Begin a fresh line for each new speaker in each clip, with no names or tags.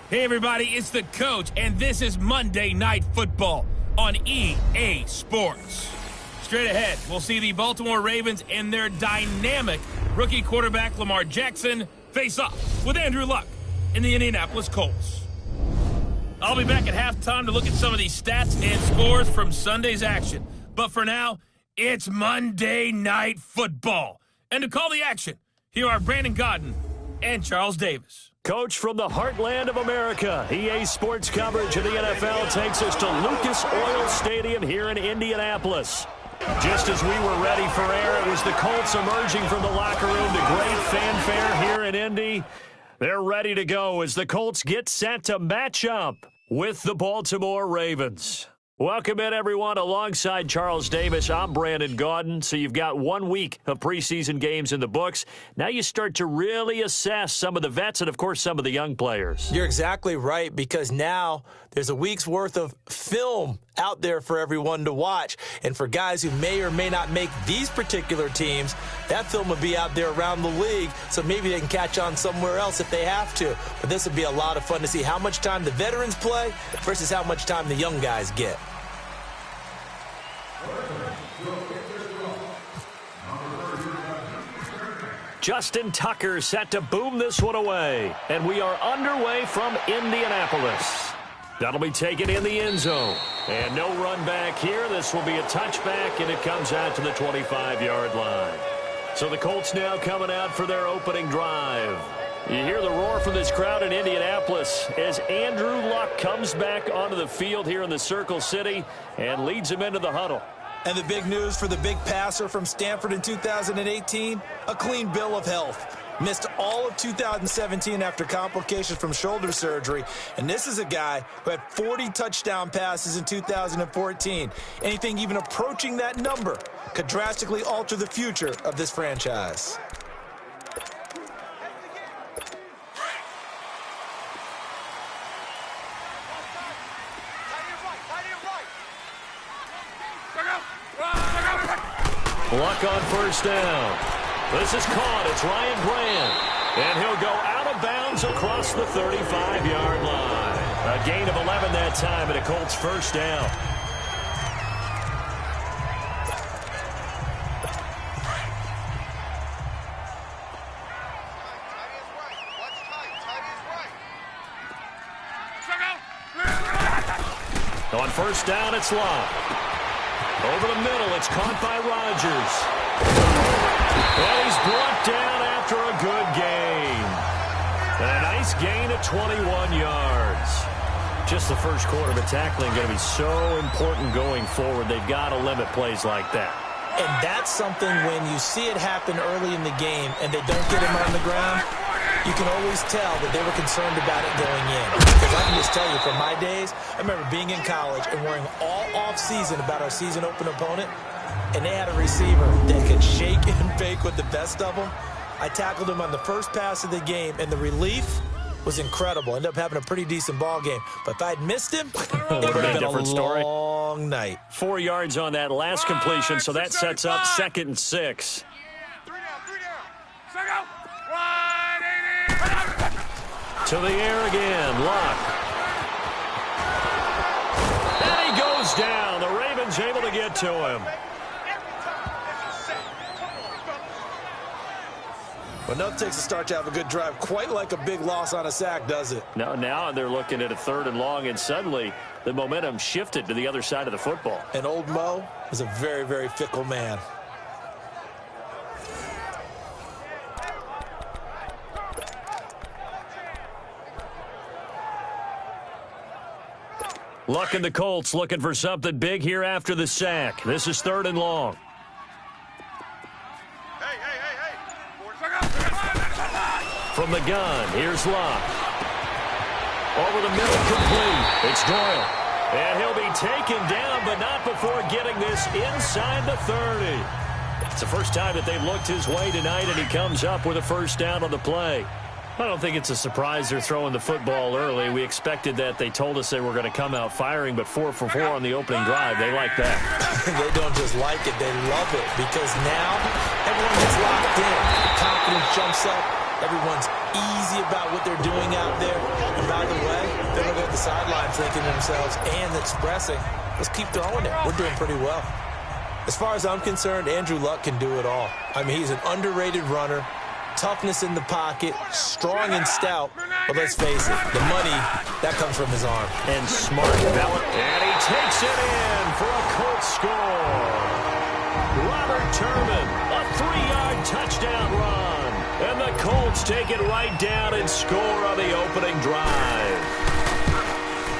Hey everybody, it's the coach, and this is Monday Night Football on EA Sports. Straight ahead, we'll see the Baltimore Ravens and their dynamic rookie quarterback Lamar Jackson face off with Andrew Luck in the Indianapolis Colts. I'll be back at halftime to look at some of these stats and scores from Sunday's action. But for now, it's Monday Night Football. And to call the action, here are Brandon Gaudin and Charles Davis.
Coach, from the heartland of America, EA Sports coverage of the NFL takes us to Lucas Oil Stadium here in Indianapolis. Just as we were ready for air, it was the Colts emerging from the locker room to great fanfare here in Indy. They're ready to go as the Colts get set to match up with the Baltimore Ravens. Welcome in, everyone. Alongside Charles Davis, I'm Brandon Gaudin. So you've got 1 week of preseason games in the books. Now you start to really assess some of the vets and, of course, some of the young players.
You're exactly right, because now there's a week's worth of film out there for everyone to watch. And for guys who may or may not make these particular teams, that film will be out there around the league, so maybe they can catch on somewhere else if they have to. But this will be a lot of fun to see how much time the veterans play versus how much time the young guys get.
Justin Tucker set to boom this one away. And we are underway from Indianapolis. That'll be taken in the end zone. And no run back here. This will be a touchback, and it comes out to the 25-yard line. So the Colts now coming out for their opening drive. You hear the roar from this crowd in Indianapolis as Andrew Luck comes back onto the field here in the Circle City and leads him into the huddle.
And the big news for the big passer from Stanford in 2018, a clean bill of health. Missed all of 2017 after complications from shoulder surgery. And this is a guy who had 40 touchdown passes in 2014. Anything even approaching that number could drastically alter the future of this franchise.
Luck on first down. This is caught. It's Ryan Grant. And he'll go out of bounds across the 35-yard line. A gain of 11 that time, and a Colts first down. On first down, it's Luck. Over the middle, it's caught by Rodgers. And he's brought down after a good gain. And a nice gain of 21 yards. Just the first quarter, but tackling going to be so important going forward. They've got to limit plays like that.
And that's something when you see it happen early in the game and they don't get him on the ground, you can always tell that they were concerned about it going in. Because I can just tell you, from my days, I remember being in college and worrying all off-season about our season open opponent, and they had a receiver that could shake and bake with the best of them. I tackled him on the first pass of the game, and the relief was incredible. Ended up having a pretty decent ball game. But if I'd missed him, it would have been a long night.
4 yards on that last completion, so that sets up 2nd and 6. To the air again, Luck. And he goes down. The Ravens able to get to him.
But nothing takes a start to have a good drive, quite like a big loss on a sack, does it?
Now they're looking at a 3rd and long, and suddenly the momentum shifted to the other side of the football.
And old Mo was a very, very fickle man.
Luck and the Colts looking for something big here after the sack. This is 3rd and long. From the gun, here's Luck. Over the middle, complete. It's Doyle. And he'll be taken down, but not before getting this inside the 30. It's the first time that they've looked his way tonight, and he comes up with a first down on the play. I don't think it's a surprise they're throwing the football early. We expected that. They told us they were going to come out firing, but 4 for 4 on the opening drive. They like that.
They don't just like it, they love it, because now everyone gets locked in. Confidence jumps up. Everyone's easy about what they're doing out there. And by the way, they're looking at the sideline thinking to themselves and expressing, let's keep throwing it. We're doing pretty well. As far as I'm concerned, Andrew Luck can do it all. I mean, he's an underrated runner. Toughness in the pocket, strong and stout. But let's face it, the money, that comes from his arm.
And smart. And he takes it in for a Colts score. Robert Turbin, a 3-yard touchdown run. And the Colts take it right down and score on the opening drive.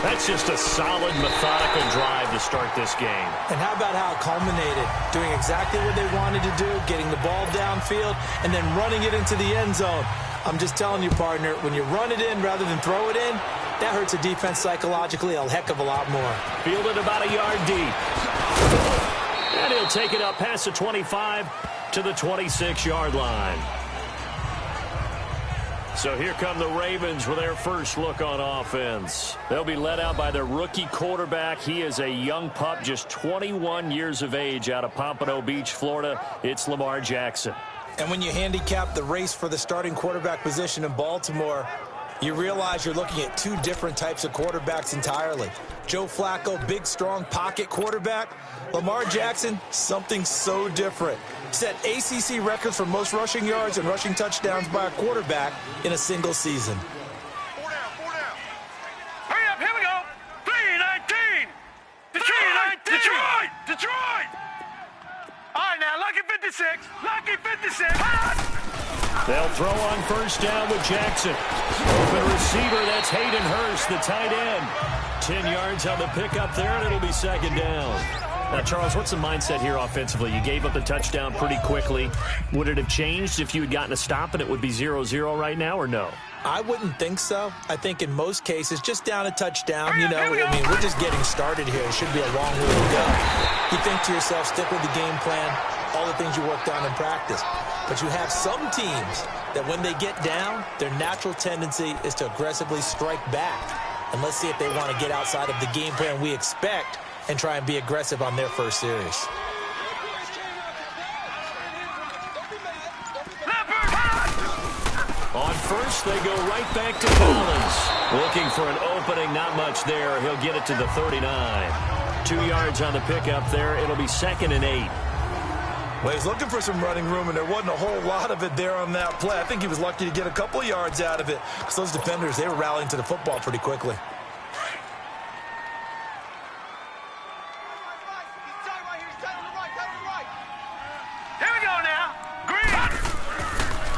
That's just a solid, methodical drive to start this game.
And how about how it culminated? Doing exactly what they wanted to do, getting the ball downfield, and then running it into the end zone. I'm just telling you, partner, when you run it in rather than throw it in, that hurts a defense psychologically a heck of a lot more.
Fielded about a yard deep. And he'll take it up past the 25 to the 26-yard line. So here come the Ravens with their first look on offense. They'll be led out by their rookie quarterback. He is a young pup, just 21 years of age, out of Pompano Beach, Florida. It's Lamar Jackson.
And when you handicap the race for the starting quarterback position in Baltimore, you realize you're looking at two different types of quarterbacks entirely. Joe Flacco, big, strong pocket quarterback. Lamar Jackson, something so different. Set ACC records for most rushing yards and rushing touchdowns by a quarterback in a single season.
4 down. Hurry up, here we go. 3-19. Detroit. All right, now, Lucky 56.
They'll throw on first down with Jackson. Open receiver, that's Hayden Hurst, the tight end. 10 yards on the pickup there, and it'll be second down. Now, Charles, what's the mindset here offensively? You gave up the touchdown pretty quickly. Would it have changed if you had gotten a stop and it would be 0-0 right now, or no?
I wouldn't think so. I think in most cases, just down a touchdown, you know, I mean, we're just getting started here. It should be a long way to go. You think to yourself, stick with the game plan, all the things you worked on in practice. But you have some teams that when they get down, their natural tendency is to aggressively strike back. And let's see if they want to get outside of the game plan we expect and try and be aggressive on their first series.
On first, they go right back to Collins. Looking for an opening, not much there. He'll get it to the 39. 2 yards on the pickup there. It'll be 2nd and 8.
Well, he's looking for some running room, and there wasn't a whole lot of it there on that play. I think he was lucky to get a couple of yards out of it because those defenders, they were rallying to the football pretty quickly.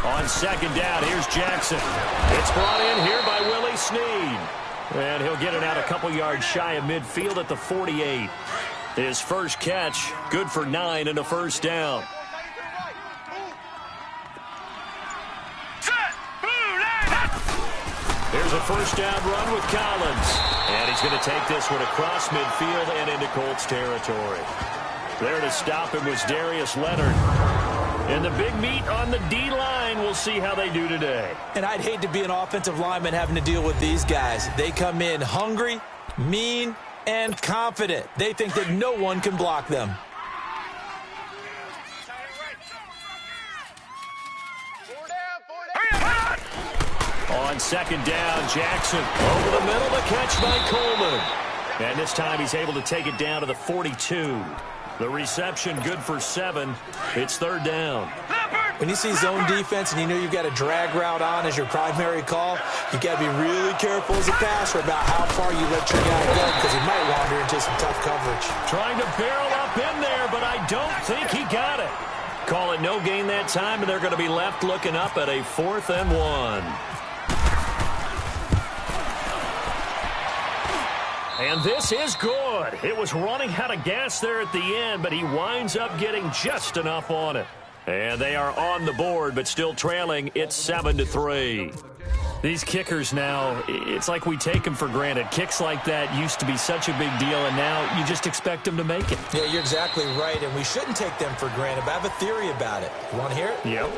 On second down, here's Jackson. It's brought in here by Willie Snead. And he'll get it out a couple yards shy of midfield at the 48. His first catch, good for 9 and a first down. Here's a first down run with Collins. And he's going to take this one across midfield and into Colts territory. There to stop him was Darius Leonard. And the big meat on the D-line, we'll see how they do today.
And I'd hate to be an offensive lineman having to deal with these guys. They come in hungry, mean, and confident. They think that no one can block them.
On second down, Jackson over the middle, the catch by Coleman. And this time he's able to take it down to the 42. The reception good for 7. It's third down.
When you see zone defense and you know you've got a drag route on as your primary call, you've got to be really careful as a passer about how far you let your guy go because he might wander into some tough coverage.
Trying to barrel up in there, but I don't think he got it. Call it no gain that time, and they're going to be left looking up at a 4th and 1. And this is good. It was running out of gas there at the end, but he winds up getting just enough on it. And they are on the board, but still trailing. It's 7-3. These kickers now, it's like we take them for granted. Kicks like that used to be such a big deal, and now you just expect them to make it.
Yeah, you're exactly right, and we shouldn't take them for granted, but I have a theory about it. You want to hear it?
Yep.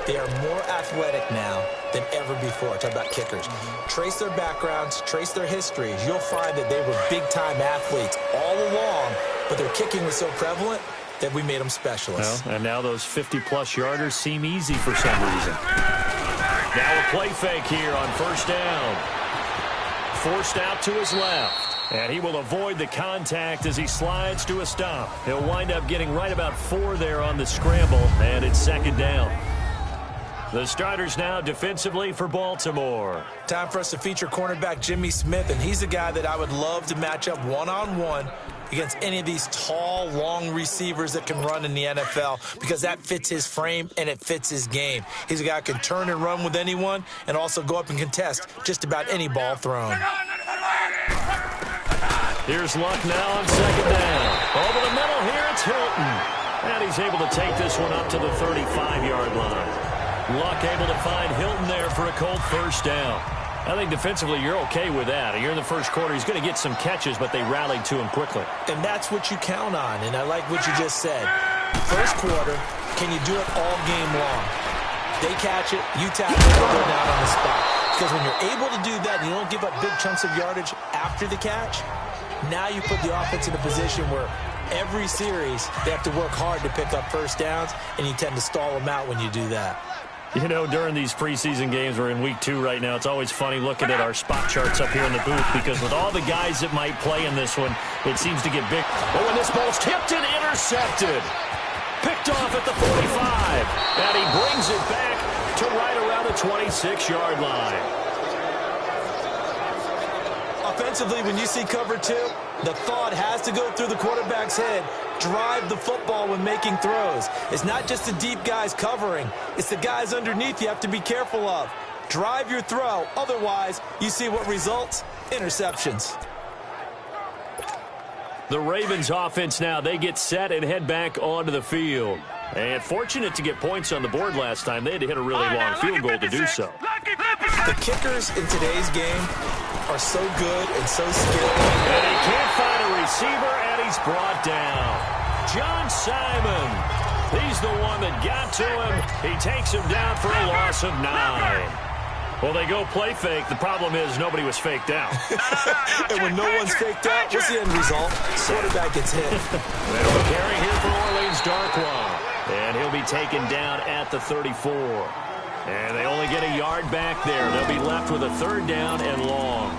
They are more athletic now than ever before. Talk about kickers. Trace their backgrounds, trace their histories. You'll find that they were big-time athletes all along, but their kicking was so prevalent that we made them specialists.
Well, and now those 50-plus yarders seem easy for some reason. Now a play fake here on first down. Forced out to his left. And he will avoid the contact as he slides to a stop. He'll wind up getting right about 4 there on the scramble, and it's second down. The starters now defensively for Baltimore.
Time for us to feature cornerback Jimmy Smith, and he's a guy that I would love to match up one-on-one against any of these tall, long receivers that can run in the NFL because that fits his frame and it fits his game. He's a guy who can turn and run with anyone and also go up and contest just about any ball thrown.
Here's Luck now on second down. Over the middle here, it's Hilton. And he's able to take this one up to the 35-yard line. Luck able to find Hilton there for a Colt first down. I think defensively you're okay with that. You're in the first quarter. He's going to get some catches, but they rallied to him quickly.
And that's what you count on, and I like what you just said. First quarter, can you do it all game long? They catch it, you tap it, they're down on the spot. Because when you're able to do that and you don't give up big chunks of yardage after the catch, now you put the offense in a position where every series they have to work hard to pick up first downs, and you tend to stall them out when you do that.
You know, during these preseason games, we're in week 2 right now, it's always funny looking at our spot charts up here in the booth because with all the guys that might play in this one, it seems to get big. Oh, and this ball's tipped and intercepted. Picked off at the 45. And he brings it back to right around the 26-yard line.
Offensively, when you see cover 2, the thought has to go through the quarterback's head. Drive the football when making throws. It's not just the deep guys covering. It's the guys underneath you have to be careful of. Drive your throw. Otherwise, you see what results? Interceptions.
The Ravens offense now, they get set and head back onto the field. And fortunate to get points on the board last time. They had to hit a really long field goal to do so.
The kickers in today's game are so good and so skilled.
And he can't find a receiver, and he's brought down. John Simon, he's the one that got to him. He takes him down for a loss of 9. Well, they go play fake. The problem is nobody was faked out.
And when no one's faked out, what's the end result? Quarterback gets hit.
Well, carry here for Orleans, Darkwa. And he'll be taken down at the 34. And they only get a yard back there. They'll be left with a third down and long.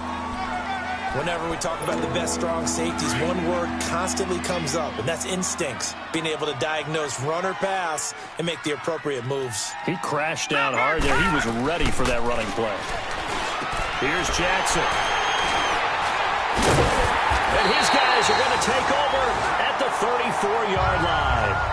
Whenever we talk about the best strong safeties, one word constantly comes up, and that's instincts. Being able to diagnose run or pass and make the appropriate moves.
He crashed down hard there. He was ready for that running play. Here's Jackson. And his guys are going to take over at the 34-yard line.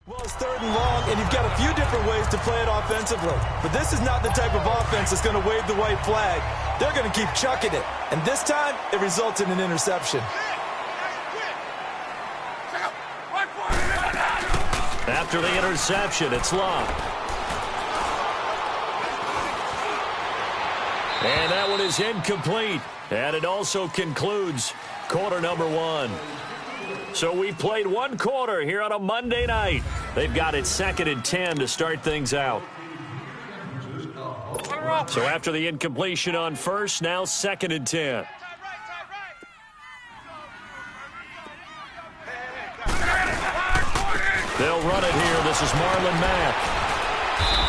Well, it's third and long, and you've got a few different ways to play it offensively. But this is not the type of offense that's going to wave the white flag. They're going to keep chucking it. And this time, it results in an interception.
After the interception, it's Luck. And that one is incomplete. And it also concludes quarter number 1. So we played one quarter here on a Monday night. They've got it 2nd and 10 to start things out. So after the incompletion on first, now 2nd and 10. They'll run it here. This is Marlon Mack.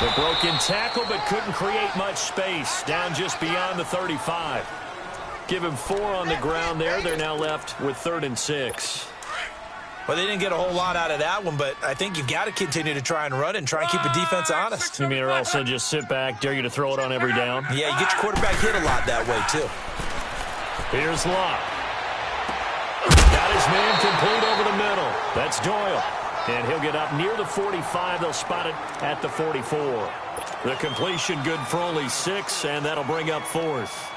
The broken tackle, but couldn't create much space. Down just beyond the 35. Give him 4 on the ground there. They're now left with 3rd and 6.
Well, they didn't get a whole lot out of that one, but I think you've got to continue to try and run and try and keep the defense honest.
You mean or also just sit back, dare you to throw it on every down?
Yeah, you get your quarterback hit a lot that way, too.
Here's Luck. Got his man complete over the middle. That's Doyle. And he'll get up near the 45. They'll spot it at the 44. The completion good for only 6, and that'll bring up 4th.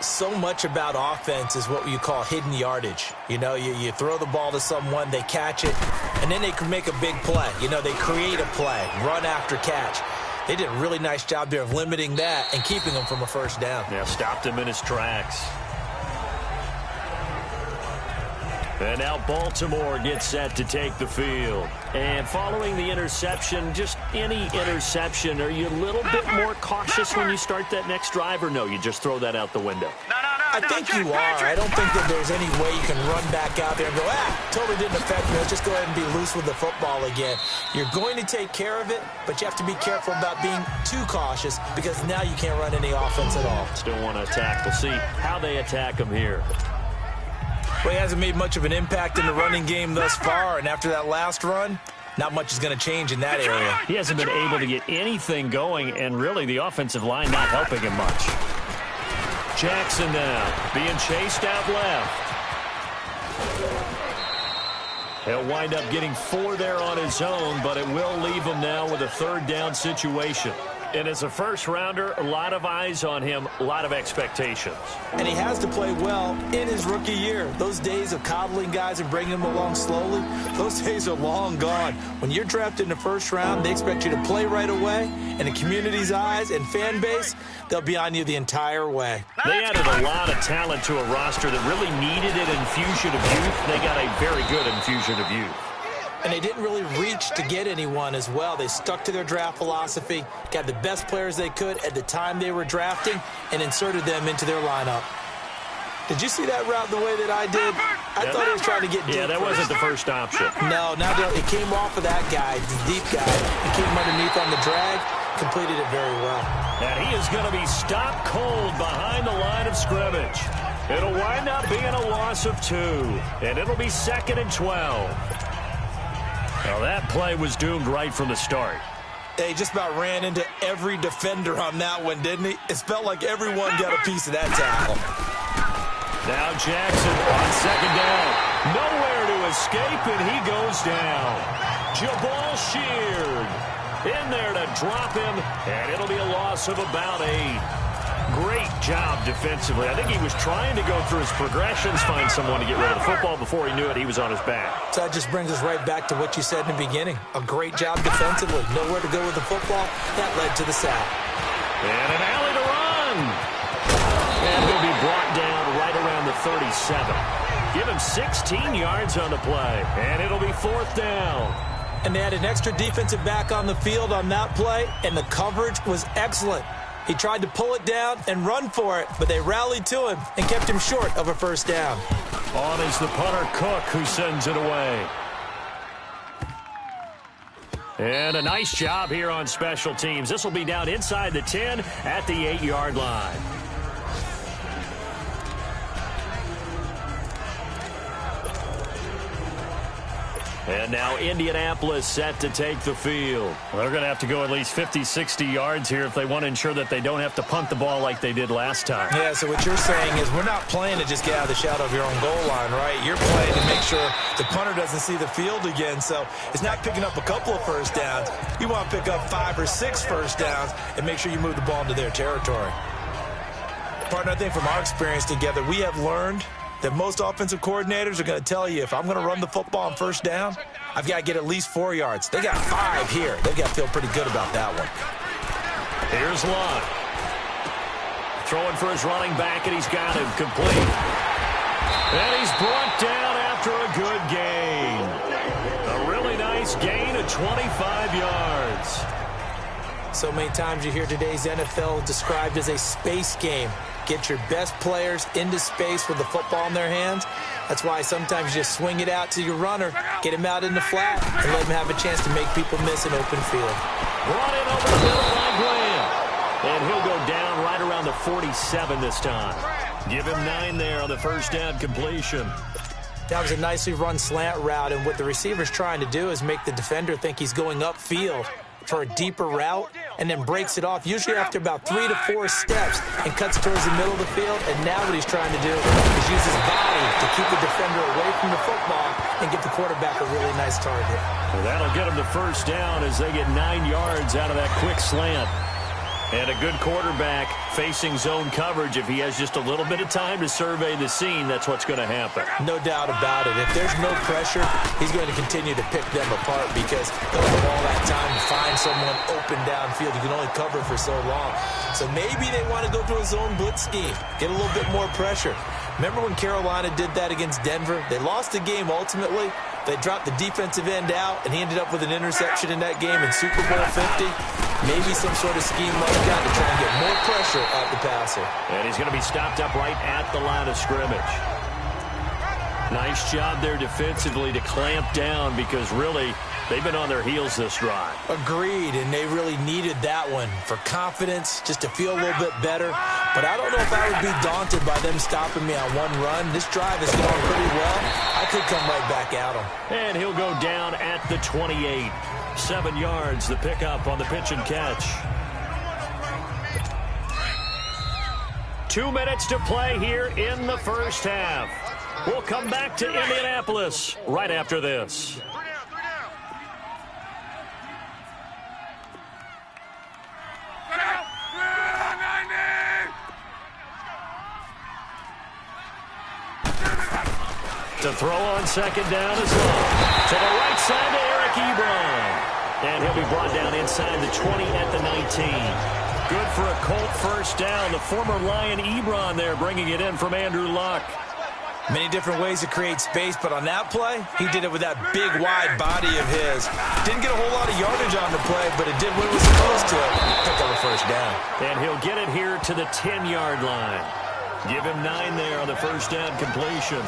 So much about offense is what you call hidden yardage. You know, you throw the ball to someone, they catch it, and then they can make a big play. You know, they create a play, run after catch. They did a really nice job there of limiting that and keeping him from a first down.
Yeah, stopped him in his tracks. And now Baltimore gets set to take the field. And following the interception, just any interception, are you a little bit more cautious when you start that next drive, or no, you just throw that out the window?
I think you are. I don't think that there's any way you can run back out there and go, totally didn't affect me. Let's just go ahead and be loose with the football again. You're going to take care of it, but you have to be careful about being too cautious because now you can't run any offense at all.
Still want to attack. We'll see how they attack him here.
Well, he hasn't made much of an impact in the running game thus far, and after that last run, not much is going to change in that area.
He hasn't been able to get anything going, and really the offensive line not helping him much. Jackson now being chased out left. He'll wind up getting 4 there on his own, but it will leave him now with a 3rd down situation. And as a first-rounder, a lot of eyes on him, a lot of expectations.
And he has to play well in his rookie year. Those days of coddling guys and bringing them along slowly, those days are long gone. When you're drafted in the first round, they expect you to play right away. And the community's eyes and fan base, they'll be on you the entire way.
They added a lot of talent to a roster that really needed an infusion of youth. They got a very good infusion of youth.
And they didn't really reach to get anyone as well. They stuck to their draft philosophy, got the best players they could at the time they were drafting, and inserted them into their lineup. Did you see that route the way that I did? I thought he was trying to get deep.
Yeah, that wasn't the first option.
No, it came off of that guy, the deep guy. He came underneath on the drag, completed it very well.
And he is going to be stopped cold behind the line of scrimmage. It'll wind up being a loss of 2, and it'll be 2nd and 12. Well, that play was doomed right from the start.
He just about ran into every defender on that one, didn't he? It felt like everyone got a piece of that tackle.
Now Jackson on 2nd down. Nowhere to escape, and he goes down. Jabal Sheard in there to drop him, and it'll be a loss of about 8. Great job defensively. I think he was trying to go through his progressions, find someone to get rid of the football. Before he knew it, he was on his back.
So that just brings us right back to what you said in the beginning. A great job defensively. Nowhere to go with the football. That led to the sack.
And an alley to run. And he'll be brought down right around the 37. Give him 16 yards on the play. And it'll be 4th down.
And they had an extra defensive back on the field on that play, and the coverage was excellent. He tried to pull it down and run for it, but they rallied to him and kept him short of a 1st down.
On is the punter, Cook, who sends it away. And a nice job here on special teams. This will be down inside the 10 at the 8-yard line. And now Indianapolis set to take the field. Well, they're going to have to go at least 50, 60 yards here if they want to ensure that they don't have to punt the ball like they did last time.
Yeah, so what you're saying is we're not playing to just get out of the shadow of your own goal line, right? You're playing to make sure the punter doesn't see the field again. So it's not picking up a couple of 1st downs. You want to pick up 5 or 6 1st downs and make sure you move the ball into their territory. Partner, I think from our experience together, we have learned that most offensive coordinators are going to tell you, if I'm going to run the football on 1st down, I've got to get at least 4 yards. They got 5 here. They've got to feel pretty good about that one.
Here's Lott. Throwing for his running back, and he's got him complete. And he's brought down after a good gain. A really nice gain of 25 yards.
So many times you hear today's NFL described as a space game. Get your best players into space with the football in their hands. That's why sometimes you just swing it out to your runner, get him out in the flat, and let him have a chance to make people miss an open field.
Brought in over the middle by Graham. And he'll go down right around the 47 this time. Give him 9 there on the 1st down completion.
That was a nicely run slant route, and what the receiver's trying to do is make the defender think he's going upfield for a deeper route, and then breaks it off, usually after about 3 to 4 steps, and cuts towards the middle of the field. And now what he's trying to do is use his body to keep the defender away from the football and get the quarterback a really nice target.
Well, that'll get him the 1st down as they get 9 yards out of that quick slant. And a good quarterback facing zone coverage, if he has just a little bit of time to survey the scene, that's what's going to happen.
No doubt about it. If there's no pressure, he's going to continue to pick them apart because he'll have all that time to find someone open downfield. You can only cover for so long. So maybe they want to go to a zone blitz scheme, get a little bit more pressure. Remember when Carolina did that against Denver? They lost the game ultimately. They dropped the defensive end out, and he ended up with an interception in that game in Super Bowl 50. Maybe some sort of scheme like that to try and get more pressure at the passer.
And he's going to be stopped up right at the line of scrimmage. Nice job there defensively to clamp down because really they've been on their heels this drive.
Agreed, and they really needed that one for confidence, just to feel a little bit better. But I don't know if I would be daunted by them stopping me on one run. This drive is going pretty well. I could come right back at them.
And he'll go down at the 28. 7 yards, the pickup on the pitch and catch. 2 minutes to play here in the first half. We'll come back to Indianapolis right after this.
3 down.
To throw on second down is long. To the right side to Eric Ebron. And he'll be brought down inside the 20 at the 19. Good for a Colt first down. The former Lion Ebron there bringing it in from Andrew Luck.
Many different ways to create space, but on that play, he did it with that big, wide body of his. Didn't get a whole lot of yardage on the play, but it did what it was supposed to. Pick up a first down.
And he'll get it here to the 10-yard line. Give him 9 there on the first down completion.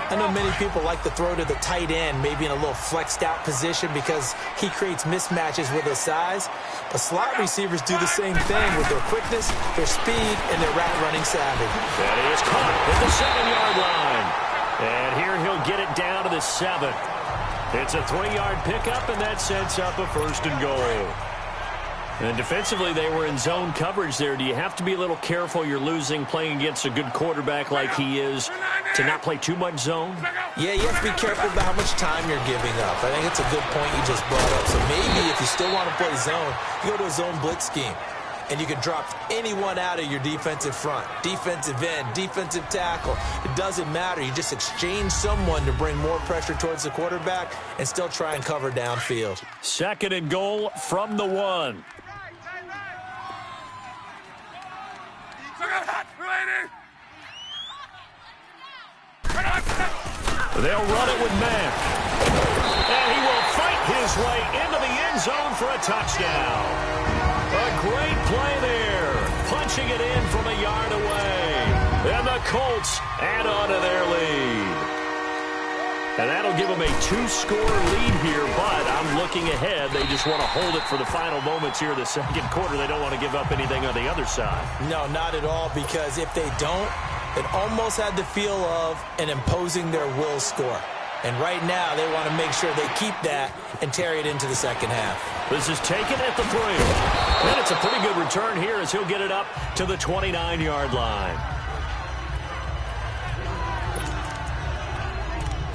I know many people like to throw to the tight end, maybe in a little flexed out position because he creates mismatches with his size. But slot receivers do the same thing with their quickness, their speed, and their route running savvy.
And he is caught at the 7-yard line. And here he'll get it down to the 7. It's a 3-yard pickup, and that sets up a first and goal. And defensively, they were in zone coverage there. Do you have to be a little careful you're losing playing against a good quarterback like he is to not play too much zone?
Yeah, you have to be careful about how much time you're giving up. I think it's a good point you just brought up. So maybe if you still want to play zone, you go to a zone blitz scheme. And you can drop anyone out of your defensive front, defensive end, defensive tackle. It doesn't matter. You just exchange someone to bring more pressure towards the quarterback and still try and cover downfield.
Second and goal from the 1. They'll run it with Mack. And he will fight his way into the end zone for a touchdown. A great play there. Punching it in from a yard away. And the Colts add on to their lead. And that'll give them a 2-score lead here, but I'm looking ahead. They just want to hold it for the final moments here in the second quarter. They don't want to give up anything on the other side.
No, not at all, because if they don't, it almost had the feel of an imposing their will score. And right now, they want to make sure they keep that and carry it into the second half.
This is taken at the 3. And it's a pretty good return here as he'll get it up to the 29-yard line.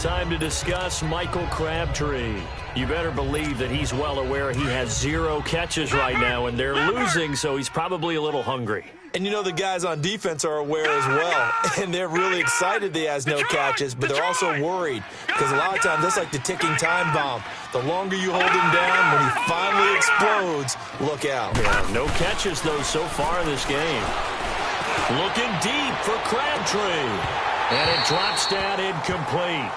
Time to discuss Michael Crabtree. You better believe that he's well aware he has 0 catches right now, and they're losing, so he's probably a little hungry.
And you know the guys on defense are aware as well, and they're really excited that he has no catches, but they're also worried because a lot of times that's like the ticking time bomb. The longer you hold him down, when he finally explodes, look out.
Yeah, no catches, though, so far in this game. Looking deep for Crabtree, and it drops down incomplete.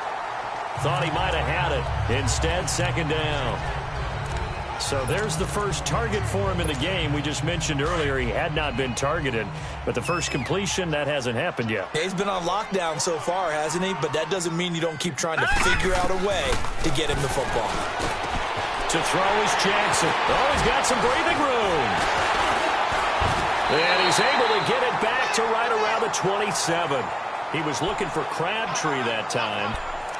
Thought he might have had it. Instead, second down. So there's the first target for him in the game. We just mentioned earlier he had not been targeted, but the first completion, that hasn't happened yet.
He's been on lockdown so far, hasn't he? But that doesn't mean you don't keep trying to figure out a way to get him the football.
To throw is Jackson. Oh, he's got some breathing room. And he's able to get it back to right around the 27. He was looking for Crabtree that time.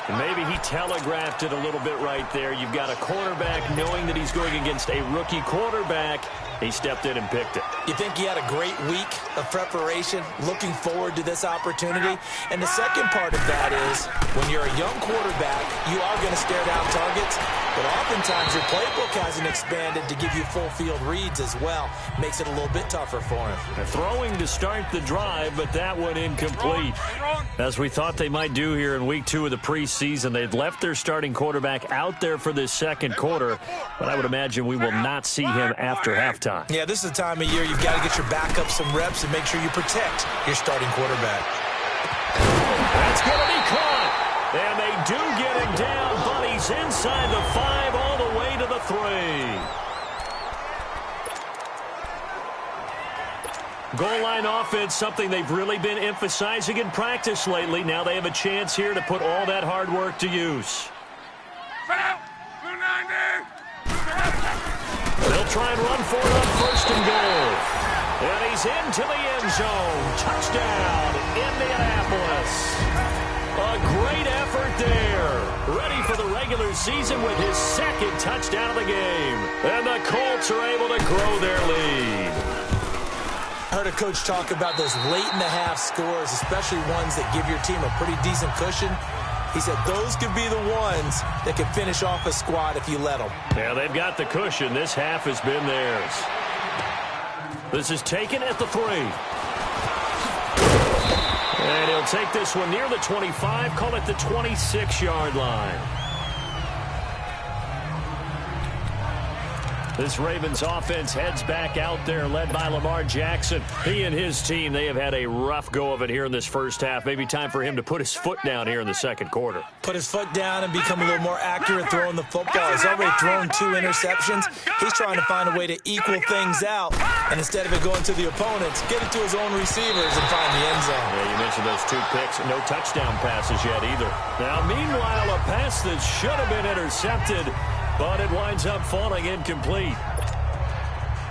And maybe he telegraphed it a little bit right there. You've got a quarterback knowing that he's going against a rookie quarterback. He stepped in and picked it.
You think he had a great week of preparation, looking forward to this opportunity? And the second part of that is, when you're a young quarterback, you are going to stare down targets, but oftentimes your playbook hasn't expanded to give you full field reads as well. Makes it a little bit tougher for him.
Throwing to start the drive, but that one incomplete. As we thought they might do here in week 2 of the preseason, they'd left their starting quarterback out there for this second quarter, but I would imagine we will not see him after halftime.
Yeah, this is the time of year you've got to get your backup some reps and make sure you protect your starting quarterback.
That's going to be caught. And they do get him down, but he's inside the 5 all the way to the 3. Goal line offense, something they've really been emphasizing in practice lately. Now they have a chance here to put all that hard work to use. They'll try and run for it on 1st and goal. And he's into the end zone. Touchdown, Indianapolis. A great effort there. Ready for the regular season with his 2nd touchdown of the game. And the Colts are able to grow their lead.
I heard a coach talk about those late-in-the-half scores, especially ones that give your team a pretty decent cushion. He said those could be the ones that could finish off a squad if you let them.
Yeah, they've got the cushion. This half has been theirs. This is taken at the 3. And he'll take this one near the 25, call it the 26-yard line. This Ravens offense heads back out there, led by Lamar Jackson. He and his team, they have had a rough go of it here in this first half. Maybe time for him to put his foot down here in the second quarter.
Put his foot down and become a little more accurate throwing the football. He's already thrown 2 interceptions. He's trying to find a way to equal things out. And instead of it going to the opponents, get it to his own receivers and find the end zone.
Yeah, you mentioned those 2 picks. No touchdown passes yet either. Now, meanwhile, a pass that should have been intercepted, but it winds up falling incomplete.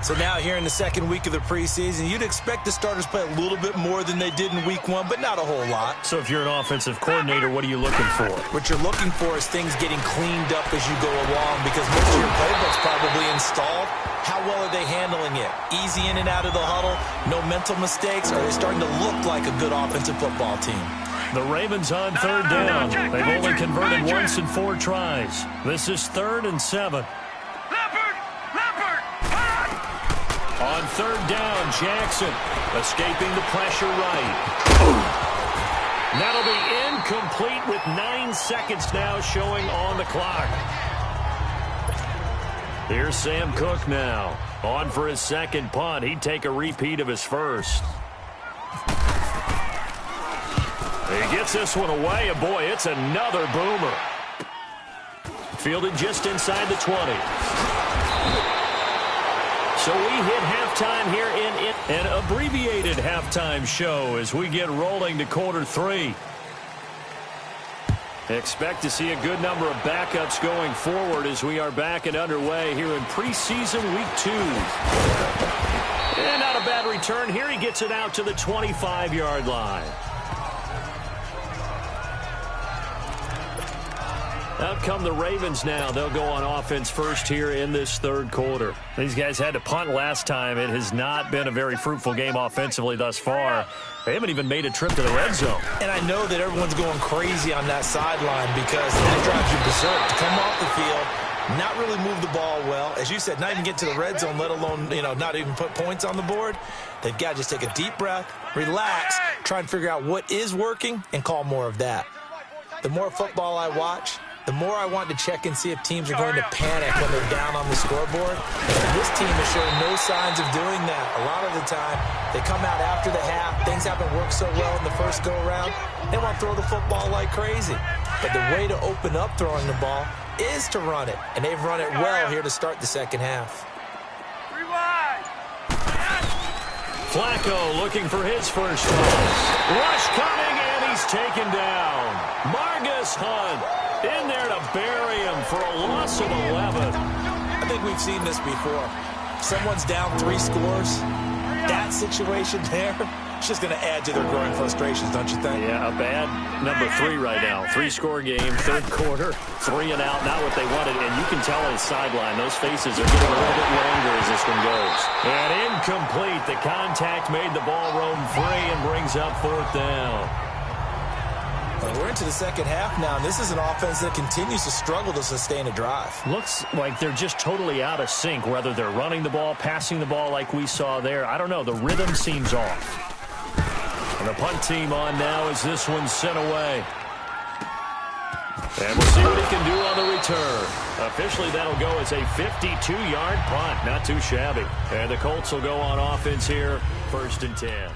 So now here in the second week of the preseason, you'd expect the starters play a little bit more than they did in week 1, but not a whole lot.
So if you're an offensive coordinator, what are you looking for?
What you're looking for is things getting cleaned up as you go along, because most of your playbook's probably installed. How well are they handling it? Easy in and out of the huddle, no mental mistakes? Are they starting to look like a good offensive football team?
The Ravens on 3rd down. They've only converted once in 4 tries. This is 3rd and 7. On 3rd down, Jackson escaping the pressure right. That'll be incomplete with 9 seconds now showing on the clock. Here's Sam Cook now. On for his 2nd punt. He'd take a repeat of his 1st. He gets this one away, and boy, it's another boomer. Fielded just inside the 20. So we hit halftime here in an abbreviated halftime show as we get rolling to quarter 3. Expect to see a good number of backups going forward as we are back and underway here in preseason week 2. And not a bad return here. He gets it out to the 25-yard line. Out come the Ravens now. They'll go on offense first here in this 3rd quarter. These guys had to punt last time. It has not been a very fruitful game offensively thus far. They haven't even made a trip to the red zone.
And I know that everyone's going crazy on that sideline because that drives you berserk. To come off the field, not really move the ball well. As you said, not even get to the red zone, let alone, not even put points on the board. They've got to just take a deep breath, relax, try and figure out what is working, and call more of that. The more football I watch, the more I want to check and see if teams are going to panic when they're down on the scoreboard. And this team is showing no signs of doing that. A lot of the time, they come out after the half. Things haven't worked so well in the first go-around. They want to throw the football like crazy. But the way to open up throwing the ball is to run it. And they've run it well here to start the second half.
Flacco looking for his first touch. Rush coming, and he's taken down. Margus Hunt in there to bury him for a loss of 11.
I think we've seen this before. Someone's down 3 scores. that situation there, it's just going to add to their growing frustrations, don't you think?
Yeah, a bad number 3 right now. 3-score game, third quarter, 3 and out, not what they wanted. And you can tell on his sideline, those faces are getting a little bit longer as this one goes. And incomplete. The contact made the ball roam free and brings up 4th down.
We're into the second half now, and this is an offense that continues to struggle to sustain a drive.
Looks like they're just totally out of sync, whether they're running the ball, passing the ball like we saw there. I don't know. The rhythm seems off. And the punt team on now as this one's sent away. And we'll see what he can do on the return. Officially, that'll go as a 52-yard punt. Not too shabby. And the Colts will go on offense here, 1st and 10.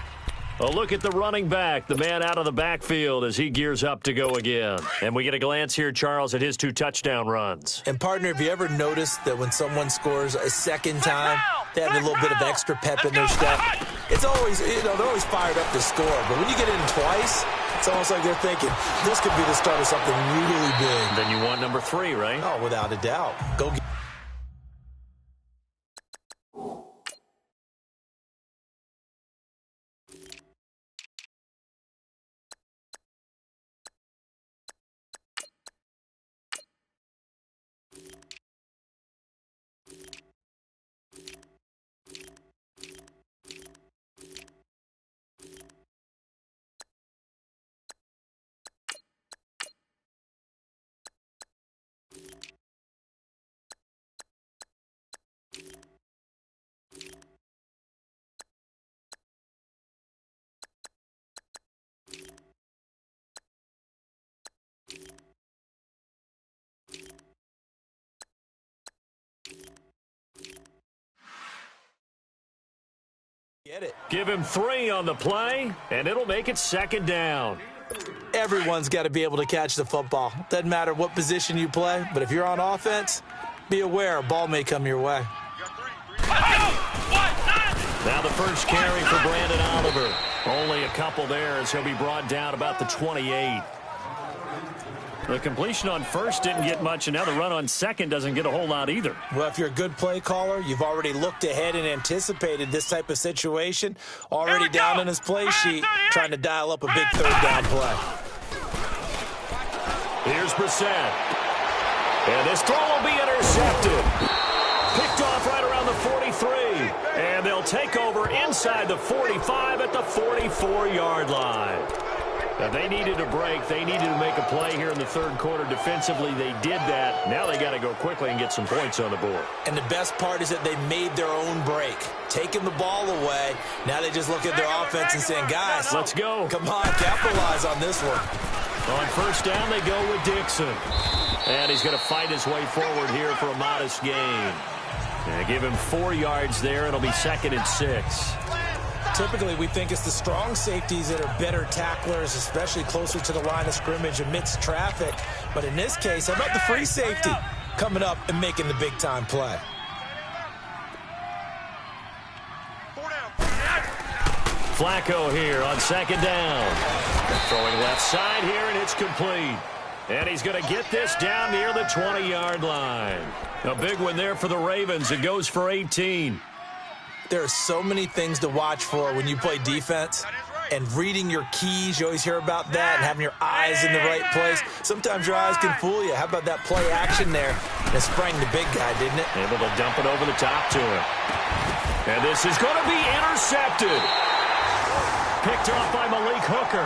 A look at the running back, the man out of the backfield as he gears up to go again. And we get a glance here, Charles, at his 2 touchdown runs.
And, partner, have you ever noticed that when someone scores a second time, they have a little bit of extra pep in their step? It's always, they're always fired up to score. But when you get in twice, it's almost like they're thinking, this could be the start of something really big.
Then you want number 3, right?
Oh, without a doubt. Go get it.
Give him 3 on the play, and it'll make it 2nd down.
Everyone's got to be able to catch the football. Doesn't matter what position you play, but if you're on offense, be aware a ball may come your way.
Now the first carry for Brandon Oliver. Only a couple there as he'll be brought down about the 28. The completion on first didn't get much, and now the run on second doesn't get a whole lot either.
Well, if you're a good play caller, you've already looked ahead and anticipated this type of situation. Already down on his play sheet, trying to dial up a big 3rd down play.
Here's Brissett. And this throw will be intercepted. Picked off right around the 43. And they'll take over inside the 45 at the 44-yard line. Now, they needed a break. They needed to make a play here in the 3rd quarter. Defensively, they did that. Now they got to go quickly and get some points on the board.
And the best part is that they made their own break, taking the ball away. Now they just look at their offense and saying, guys,
let's go.
Come on, capitalize on this one.
On 1st down, they go with Dixon. And he's going to fight his way forward here for a modest gain. And give him 4 yards there. It'll be 2nd and 6.
Typically, we think it's the strong safeties that are better tacklers, especially closer to the line of scrimmage amidst traffic. But in this case, how about the free safety coming up and making the big-time play?
Flacco here on 2nd down. Throwing left side here, and it's complete. And he's going to get this down near the 20-yard line. A big one there for the Ravens. It goes for 18.
There are so many things to watch for when you play defense. And reading your keys, you always hear about that, and having your eyes in the right place. Sometimes your eyes can fool you. How about that play action there? And it sprang the big guy, didn't it?
Able to dump it over the top to him. And this is going to be intercepted. Picked off by Malik Hooker.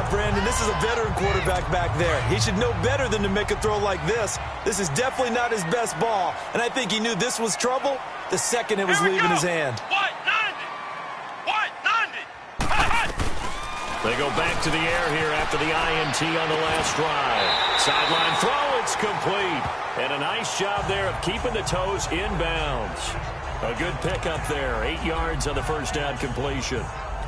Brandon, this is a veteran quarterback back there. He should know better than to make a throw like this. This is definitely not his best ball, and I think he knew this was trouble the second it was leaving his hand.
They go back to the air here after the INT on the last drive. Sideline throw, it's complete. And a nice job there of keeping the toes inbounds. A good pickup there, 8 yards on the 1st down completion.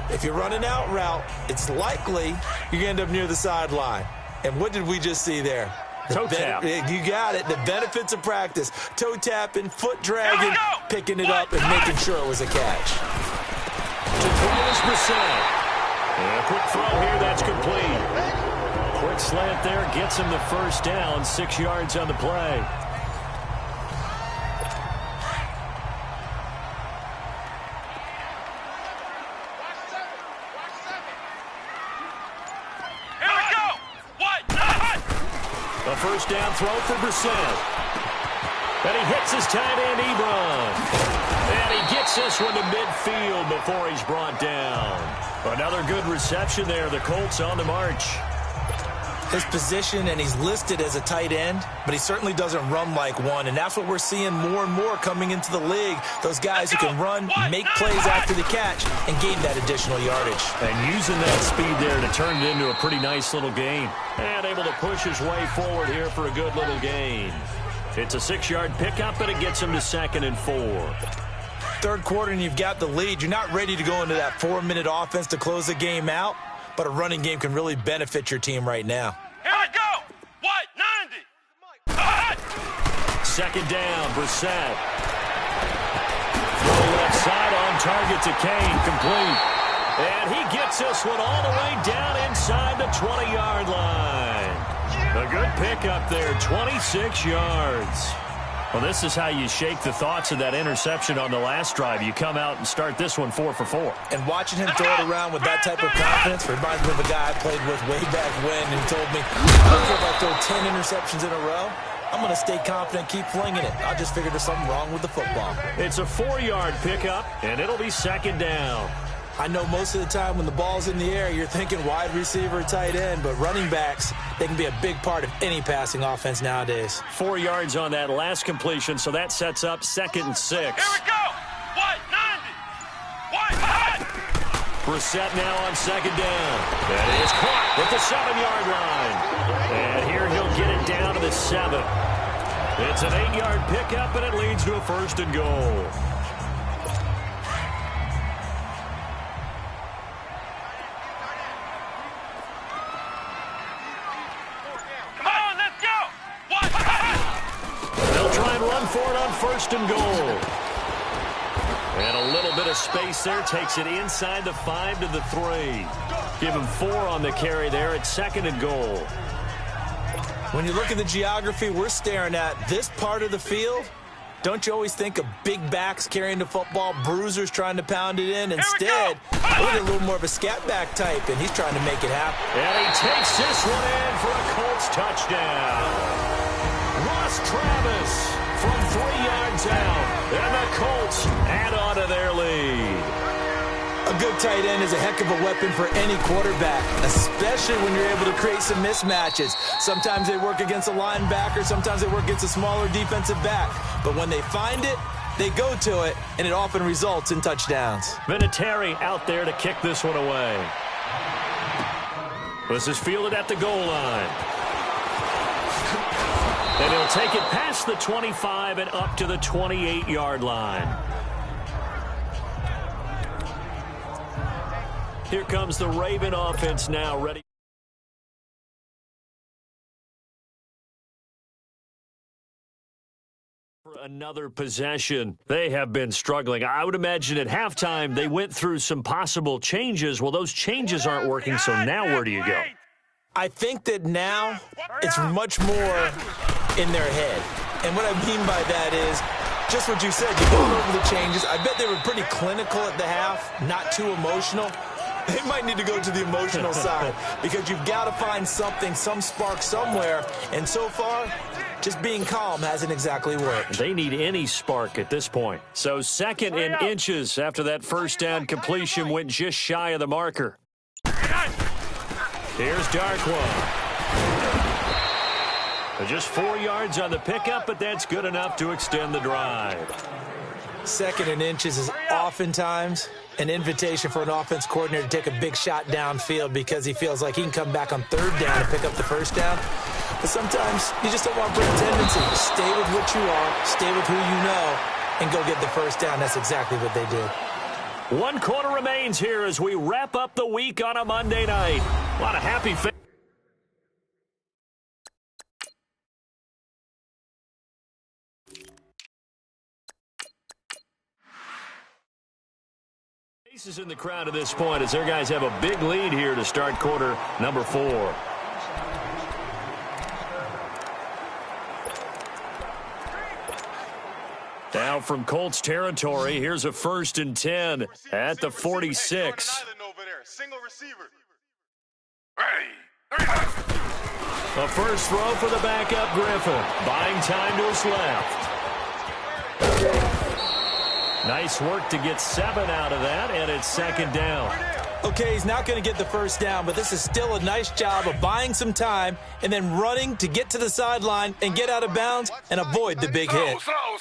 If you're running out route, it's likely you're going to end up near the sideline. And what did we just see there?
Toe tap.
You got it. The benefits of practice. Toe tapping, foot dragging, picking it up, and making sure it was a catch.
To throw is Brissett. And a quick throw here, that's complete. Quick slant there, gets him the 1st down, 6 yards on the play. A first down throw for Brissett. And he hits his tight end, Ebron. And he gets this one to midfield before he's brought down. Another good reception there. The Colts on the march.
His position, and he's listed as a tight end, but he certainly doesn't run like one, and that's what we're seeing more and more coming into the league. Those guys who can run, make plays after the catch, and gain that additional yardage.
And using that speed there to turn it into a pretty nice little gain. And able to push his way forward here for a good little gain. It's a 6-yard pickup, and it gets him to 2nd and 4.
Third quarter, and you've got the lead. You're not ready to go into that 4-minute offense to close the game out, but a running game can really benefit your team right now.
Here I go. What? 90.
Second down, Brissett. Throw left side on target to Kane, complete. And he gets this one all the way down inside the 20-yard line. A good pickup there, 26 yards. Well, this is how you shake the thoughts of that interception on the last drive. You come out and start this one 4 for 4.
And watching him throw it around with that type of confidence reminds me of a guy I played with way back when, and he told me, I don't care if I throw 10 interceptions in a row. I'm going to stay confident, keep flinging it. I just figured there's something wrong with the football.
It's a 4-yard pickup, and it'll be second down.
I know most of the time when the ball's in the air, you're thinking wide receiver, tight end, but running backs, they can be a big part of any passing offense nowadays.
4 yards on that last completion, so that sets up 2nd and 6.
Here we go. What? 90. What?
Brissett now on second down. That is caught at the 7-yard line. And here he'll get it down to the 7. It's an 8-yard pickup, and it leads to a 1st and goal. For it on 1st and goal. And a little bit of space there. Takes it inside the 5 to the 3. Give him 4 on the carry there at 2nd and goal.
When you look at the geography we're staring at, this part of the field, don't you always think of big backs carrying the football, bruisers trying to pound it in? Instead, look at a little more of a scat back type, and he's trying to make it happen.
And he takes this one in for a Colts touchdown. Ross Travis from 3 yards out, and the Colts add on to their lead.
A good tight end is a heck of a weapon for any quarterback, especially when you're able to create some mismatches. Sometimes they work against a linebacker, sometimes they work against a smaller defensive back. But when they find it, they go to it, and it often results in touchdowns.
Vinatieri out there to kick this one away. This is fielded at the goal line. And he'll take it past the 25 and up to the 28-yard line. Here comes the Raven offense now, ready for another possession. They have been struggling. I would imagine at halftime they went through some possible changes. Well, those changes aren't working, so now where do you go?
I think that now it's much more in their head. And what I mean by that is just what you said. You go over the changes. I bet they were pretty clinical at the half, not too emotional. They might need to go to the emotional side because you've got to find something, some spark somewhere. And so far, just being calm hasn't exactly worked.
They need any spark at this point. So 2nd and inches after that first down completion went just shy of the marker. Here's Darkwa. Just 4 yards on the pickup, but that's good enough to extend the drive.
2nd and inches is oftentimes an invitation for an offense coordinator to take a big shot downfield because he feels like he can come back on 3rd down and pick up the 1st down. But sometimes you just don't want brand tendency. Stay with what you are, stay with who you know, and go get the 1st down. That's exactly what they did.
1 quarter remains here as we wrap up the week on a Monday night. A lot of happy faces in the crowd at this point as their guys have a big lead here to start quarter number 4. Now from Colts territory, here's a 1st and 10 at the 46.
Single receiver. Ready.
A first throw for the backup Griffin. Buying time to his left. Nice work to get 7 out of that, and it's second down.
Okay, he's not going to get the first down, but this is still a nice job of buying some time and then running to get to the sideline and get out of bounds and avoid the big hit.
Slow.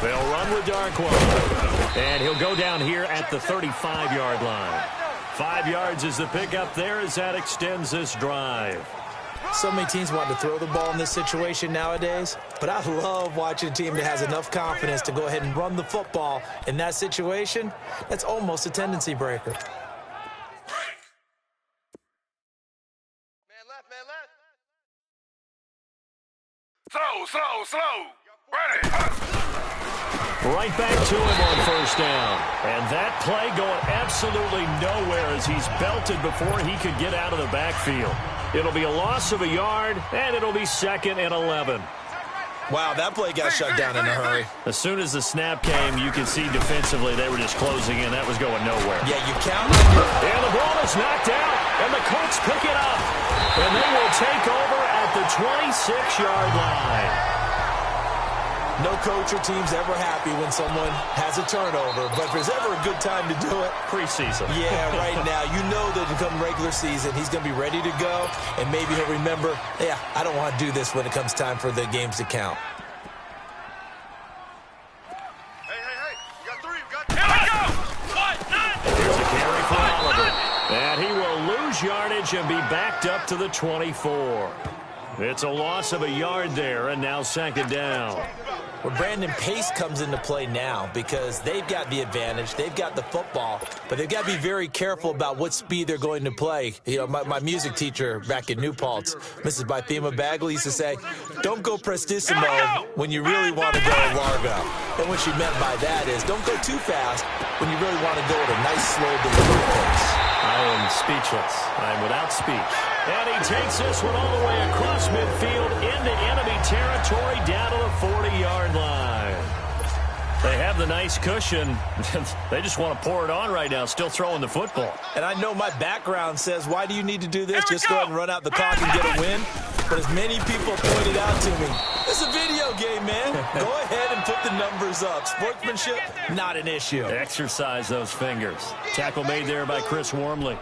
They'll run with Darkwa. And he'll go down here at the 35-yard line. 5 yards is the pickup there as that extends this drive.
So many teams want to throw the ball in this situation nowadays, but I love watching a team that has enough confidence to go ahead and run the football in that situation. That's almost a tendency breaker.
Man left. Slow. Ready.
Right back to him on first down. And that play going absolutely nowhere as he's belted before he could get out of the backfield. It'll be a loss of a yard, and it'll be 2nd and 11.
Wow, that play got shut down in a hurry.
As soon as the snap came, you could see defensively they were just closing in. That was going nowhere.
Yeah, you count on your...
And the ball is knocked out, and the Colts pick it up. And they will take over at the 26-yard line.
No coach or team's ever happy when someone has a turnover, but if there's ever a good time to do it,
preseason.
Yeah, right now. You know that come regular season, he's going to be ready to go, and maybe he'll remember, yeah, I don't want to do this when it comes time for the games to count.
Hey. You got 3. Here we go.
Here's a carry for Oliver. And he will lose yardage and be backed up to the 24. It's a loss of a yard there, and now second down.
Well, Brandon, pace comes into play now because they've got the advantage. They've got the football, but they've got to be very careful about what speed they're going to play. You know, my music teacher back in New Paltz, Mrs. Bythema Bagley, used to say, don't go prestissimo when you really want to go largo. And what she meant by that is don't go too fast when you really want to go at a nice, slow delivery pace.
I am speechless. I am without speech. And he takes this one all the way across midfield into enemy territory down to the 40-yard line. They have the nice cushion. They just want to pour it on right now, still throwing the football.
And I know my background says, why do you need to do this? Just go ahead and run out the clock and get a win. But as many people pointed out to me, it's a video game, man. Go ahead and put the numbers up. Sportsmanship, not an issue.
Exercise those fingers. Tackle made there by Chris Wormley.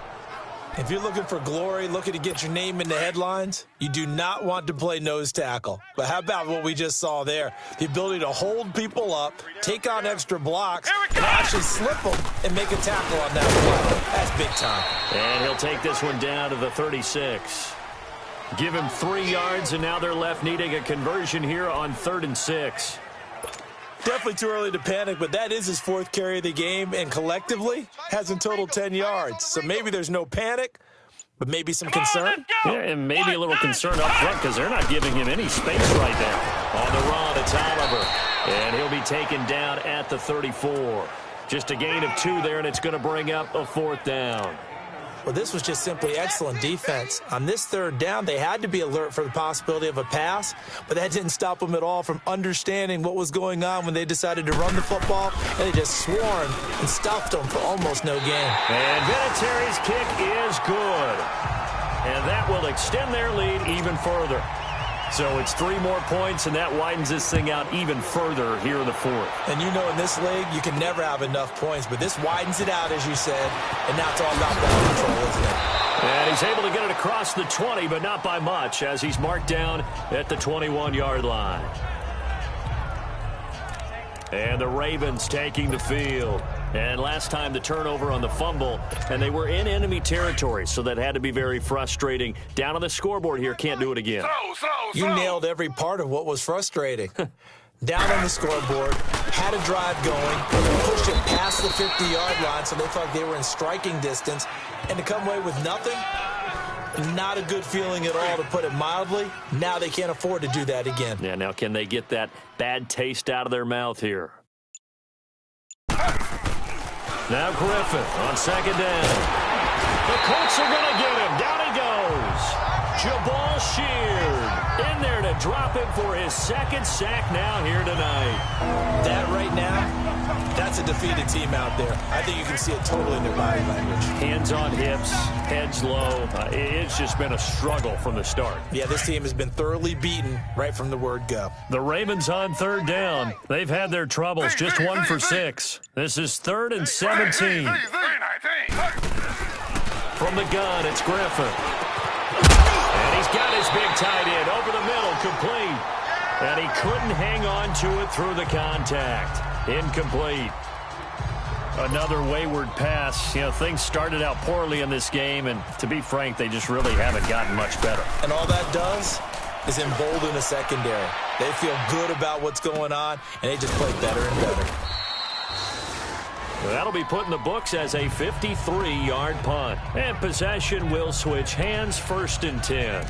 If you're looking for glory, looking to get your name in the headlines, you do not want to play nose tackle. But how about what we just saw there? The ability to hold people up, take on extra blocks, and actually slip them and make a tackle on that play. That's big time.
And he'll take this one down to the 36. Give him 3 yards, and now they're left needing a conversion here on 3rd and 6.
Definitely too early to panic, but that is his 4th carry of the game, and collectively has in total 10 yards. So maybe there's no panic, but maybe some concern.
Yeah, and maybe a little concern up front because they're not giving him any space right now. On the run, it's Oliver. And he'll be taken down at the 34. Just a gain of 2 there, and it's going to bring up a 4th down.
Well, this was just simply excellent defense. On this 3rd down, they had to be alert for the possibility of a pass, but that didn't stop them at all from understanding what was going on when they decided to run the football, and they just swarmed and stuffed them for almost no gain.
And Vinatieri's kick is good. And that will extend their lead even further. So it's 3 more points, and that widens this thing out even further here in the 4th.
And you know in this league, you can never have enough points, but this widens it out, as you said, and now it's all about ball control, isn't it?
And he's able to get it across the 20, but not by much, as he's marked down at the 21-yard line. And the Ravens taking the field. And last time the turnover on the fumble, and they were in enemy territory, so that had to be very frustrating. Down on the scoreboard here, can't do it again.
You nailed every part of what was frustrating. Down on the scoreboard, had a drive going, pushed it past the 50-yard line, so they thought they were in striking distance, and to come away with nothing, not a good feeling at all, to put it mildly. Now they can't afford to do that again.
Yeah, now can they get that bad taste out of their mouth here? Now Griffin on 2nd down. The Colts are going to get him. Down he goes. Jabal Sheard in there to drop him for his 2nd sack now here tonight.
That right now, that's That's a defeated team out there. I think you can see it totally in their body language.
Hands on hips, heads low. It's just been a struggle from the start.
Yeah, this team has been thoroughly beaten right from the word go.
The Ravens on third down. They've had their troubles, just 1 for 6. This is 3rd and 17. From the gun, it's Griffin. And he's got his big tight end over the middle, complete. And he couldn't hang on to it through the contact. Incomplete. Another wayward pass. You know, things started out poorly in this game, and to be frank, they just really haven't gotten much better.
And all that does is embolden the secondary. They feel good about what's going on, and they just play better and better.
That'll be put in the books as a 53-yard punt. And possession will switch hands, 1st and 10.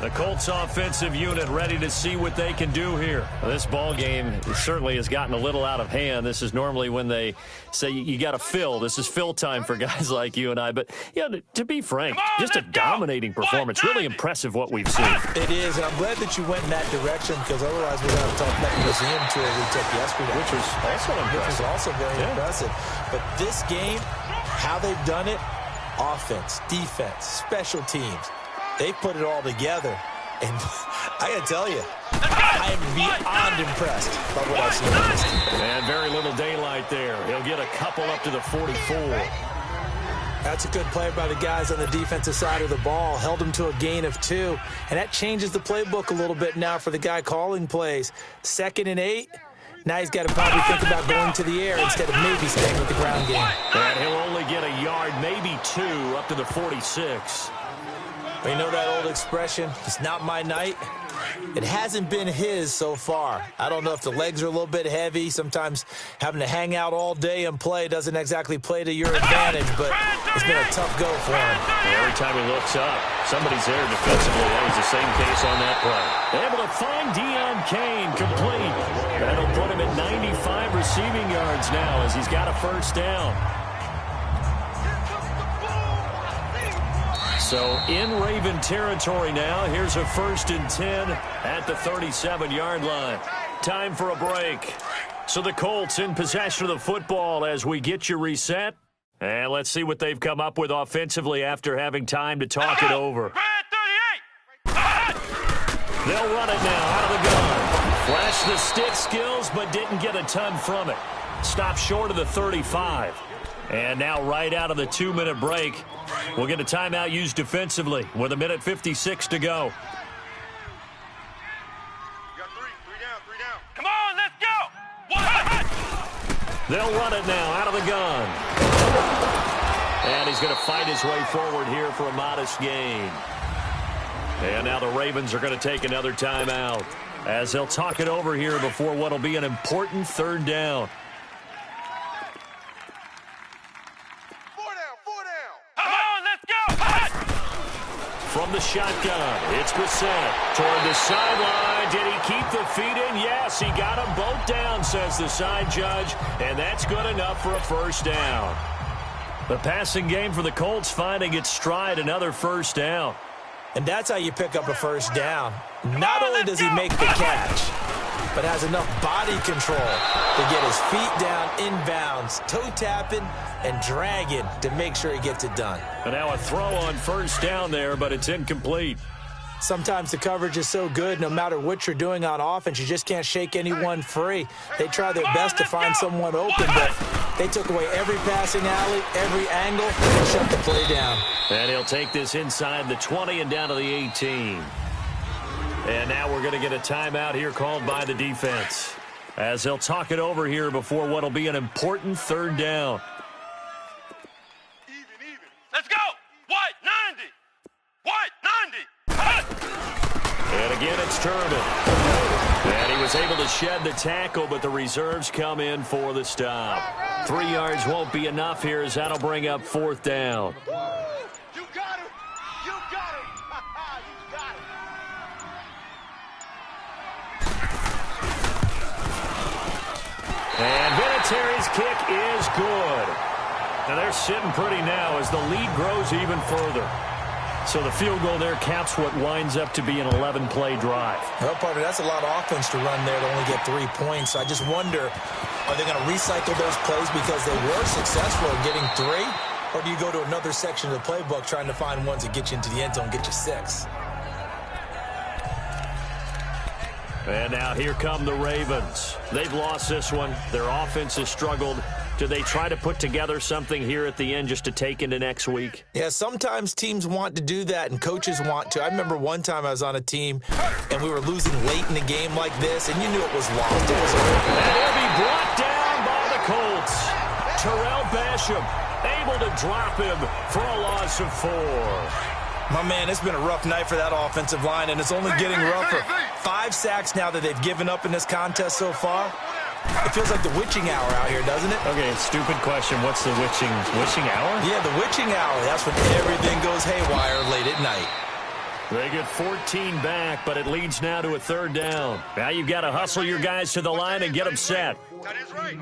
The Colts offensive unit ready to see what they can do here. This ball game certainly has gotten a little out of hand. This is normally when they say you got to fill. This is fill time for guys like you and I. But, yeah, to be frank, just a dominating performance. Really impressive what we've seen.
It is, and I'm glad that you went in that direction because otherwise we're going to talk about the museum tour we took yesterday.
Which was also
very impressive. But this game, how they've done it, offense, defense, special teams, they put it all together, and I got to tell you, I am beyond impressed by what I've seen on this team.
And very little daylight there. He'll get a couple up to the 44.
That's a good play by the guys on the defensive side of the ball. Held them to a gain of 2, and that changes the playbook a little bit now for the guy calling plays. 2nd and 8. Now he's got to probably think about going to the air instead of maybe staying with the ground game.
And he'll only get a yard, maybe 2, up to the 46.
Well, you know that old expression, it's not my night? It hasn't been his so far. I don't know if the legs are a little bit heavy. Sometimes having to hang out all day and play doesn't exactly play to your advantage, but it's been a tough go for him.
Every time he looks up, somebody's there defensively. That was the same case on that play. Able to find Deon Cain, complete. That'll put him at 95 receiving yards now as he's got a 1st down. So in Raven territory now. Here's a 1st and 10 at the 37-yard line. Time for a break. So the Colts in possession of the football as we get you reset. And let's see what they've come up with offensively after having time to talk it over. They'll run it now out of the gun. Flashed the stick skills, but didn't get a ton from it. Stopped short of the 35. And now right out of the 2-minute break, we'll get a timeout used defensively with 1:56 to go.
You got three down. Come on, let's go. What?
They'll run it now out of the gun. And he's going to fight his way forward here for a modest gain. And now the Ravens are going to take another timeout as they'll talk it over here before what will be an important 3rd down. From the shotgun, it's Brissett toward the sideline. Did he keep the feet in? Yes, he got them both down, says the side judge, and that's good enough for a 1st down. The passing game for the Colts finding its stride, another 1st down.
And that's how you pick up a 1st down. Not only does he make the catch, but has enough body control to get his feet down inbounds, toe tapping and dragging to make sure he gets it done.
And now a throw on 1st down there, but it's incomplete.
Sometimes the coverage is so good, no matter what you're doing on offense, you just can't shake anyone free. They try their best to find someone open, but they took away every passing alley, every angle, and shut the play down.
And he'll take this inside the 20 and down to the 18. And now we're going to get a timeout here called by the defense as they'll talk it over here before what will be an important 3rd down.
Even. Let's go. What? 90. What? 90.
And again, it's Turbin. And he was able to shed the tackle, but the reserves come in for the stop. 3 yards won't be enough here as that'll bring up 4th down.
You got him. You got him. You got him.
And Vinatieri's kick is good. Now they're sitting pretty now as the lead grows even further. So the field goal there caps what winds up to be an 11-play drive.
Well, partner, that's a lot of offense to run there to only get 3 points. I just wonder, are they going to recycle those plays because they were successful in getting 3? Or do you go to another section of the playbook trying to find ones that get you into the end zone, get you 6?
And now here come the Ravens. They've lost this one. Their offense has struggled. Do they try to put together something here at the end just to take into next week?
Yeah, sometimes teams want to do that and coaches want to. I remember one time I was on a team and we were losing late in the game like this, and you knew it was lost. It was over.
And he'll be brought down by the Colts. Terrell Basham able to drop him for a loss of 4.
My man, it's been a rough night for that offensive line, and it's only getting rougher. 5 sacks now that they've given up in this contest so far. It feels like the witching hour out here, doesn't it?
Okay, stupid question. What's the witching hour?
Yeah, the witching hour. That's when everything goes haywire late at night.
They get 14 back, but it leads now to a 3rd down. Now you've got to hustle your guys to the line and get them set.
That is right.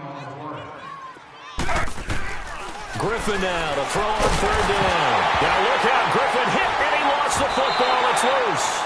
Griffin now to throw on 3rd down. Now look out, Griffin hit, and he lost the football. It's loose.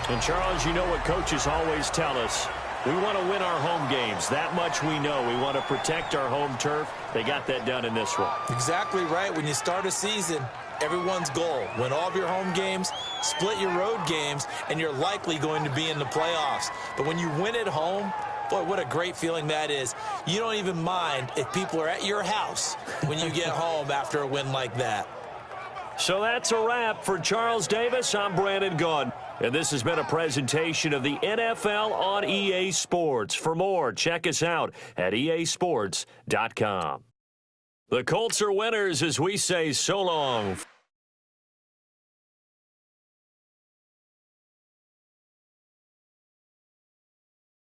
And Charles, you know what coaches always tell us. We want to win our home games. That much we know. We want to protect our home turf. They got that done in this one.
Exactly right. When you start a season, everyone's goal, win all of your home games, split your road games, and you're likely going to be in the playoffs. But when you win at home, boy, what a great feeling that is. You don't even mind if people are at your house when you get home after a win like that.
So that's a wrap for Charles Davis. I'm Brandon Gaudin. And this has been a presentation of the NFL on EA Sports. For more, check us out at easports.com. The Colts are winners as we say so long.